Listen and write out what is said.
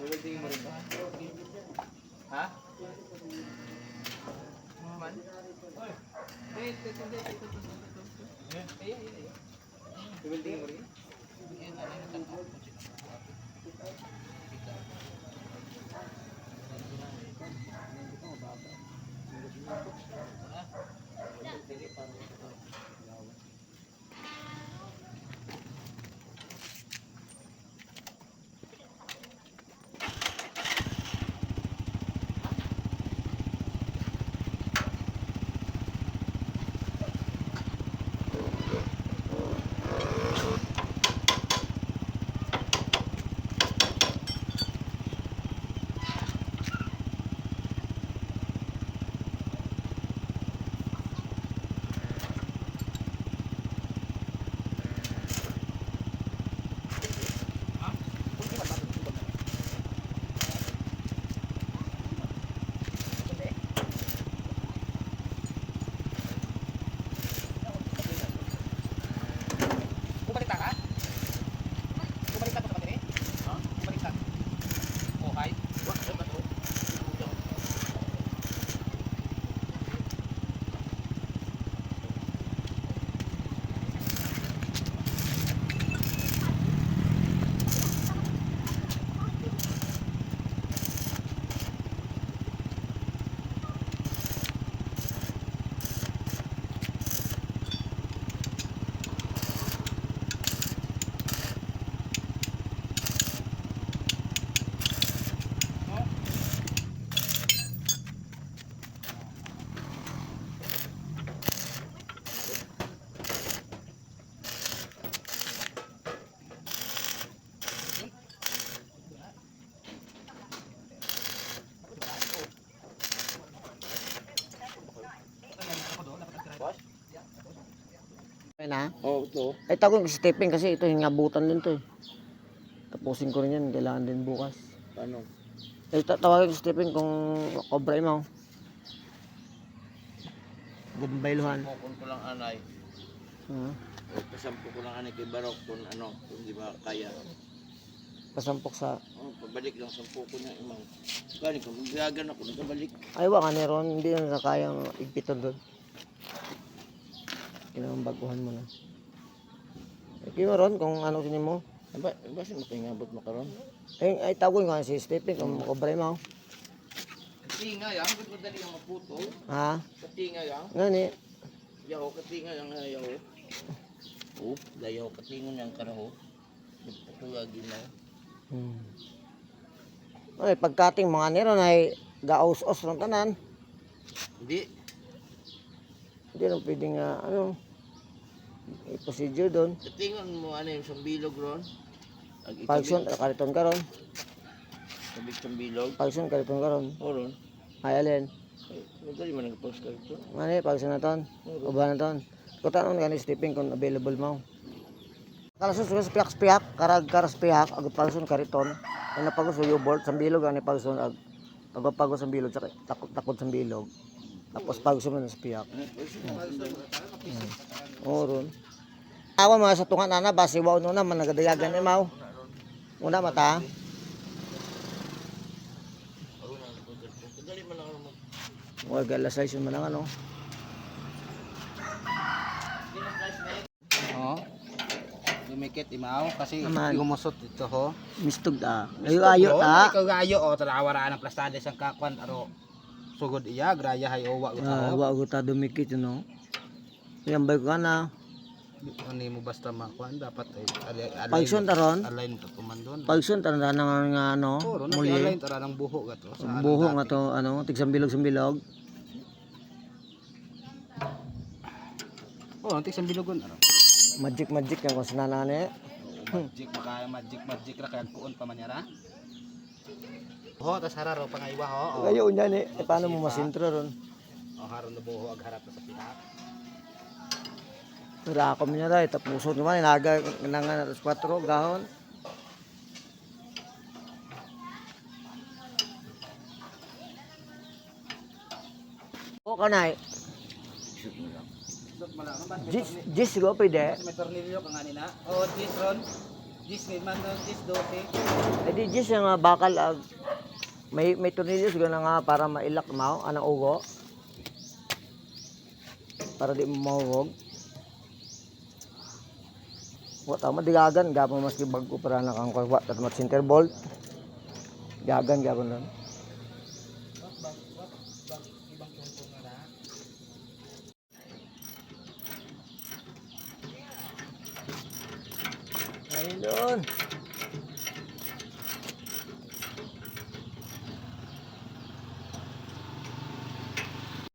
Welding mo rin ba? Ha? Man? Ito. Ay. Welding mo rin? Na? Oo, ito. Ay, tawag yung stepping kasi ito yung ngabutan din to eh. Tapusin ko rin yan, kailangan din bukas. Paano? Ay, tawagin yung stepping kung cobra mo. Gumbayluhan. Sampukon ko lang anay. Pasampu ko lang anay kay Barok kung ano, kung di ba kaya. Pasampok sa... Pabalik lang, sampu ko na imang. Kani ko, maglagan ako, nagkabalik. Ay, waka ni Ron, hindi na kayang igpiton doon. Kailangan baguhan mo na. Ay, Ron, kung ano sinin mo. Basta makingabot makaroon. Ay, tawagin ko si stepping kung cobra mo. Katinga yang, ba't madali yung maputo? Ha? Katinga yang. Ngani? Yaw, katinga yang yaw. Oh, dayaw, katingon yang karaho. Nagpatulagin na. Ay, pagkating mga nero na ay gaos-os ng tanan. Hindi. Hindi lang pwedeng i-procedure doon. Katingon mo ano yung sambilog ron. Pagsun, kariton ka ron. Sabik sambilog. Pagsun, kariton ka ron. O ron. Ay, alin. Madali man nagpost ka ito. Ngani, pagsun na ton. Ubahan na ton. Kutanon ka ni stepping kung available mo. Kalasos ka sa piyak-piyak, karas piyak, agad pagsun kariton. Ang napagos sa U-board, sambilog ang pagsun, pagpapagos sa bilog, takot sa bilog. Tapos pagsun mo sa piyak. Oo, ron. Awan mga sa tunga na basi wow no naman nagadayagan ni Mau. Una mata. Madali man lang mo. Wag galasay man ang ano. Oo. Dumikit imaw kasi Naman. gumusot ito ho. Mistog ta. Ayo ta. Ikaw gayo o tarawaraan ang plastade sang kakwan aro. Sugod iya graya hay owa utaw. Wa ko ta dumikit no. Yan bay ko na. Ani mo basta makuan dapat ay Pagsun taron. align to komandon. Pagsun taron nga ano. Puro Muli. align tara ng buho gato. Buho nga to ano, tigsambilog-sambilog. Oh, antik sambilogon aro. Magic yan kung sinanane. Magic ra kay kuon pa manyara. Ho tas hararo pangaywa ho. Kayo unya ni, paano mo masintro ron? O haron na buho ag harap sa pihak. Wala ako niya dahil, tapusod naman, inaga nangan alas 4, gahon. O kanay, Jis ko pwede. May tornilyo kang anina. Oh, this ron. Dis kay man dis dote. Ay di Diyos yung bakal may tornilyo siguro na nga para mailak mo anang ugo. Para di mo mahuhog. Wa tama digagan gapon maski bago para nakangkwa at mat center bolt. Gagan gapon don. Ayun doon.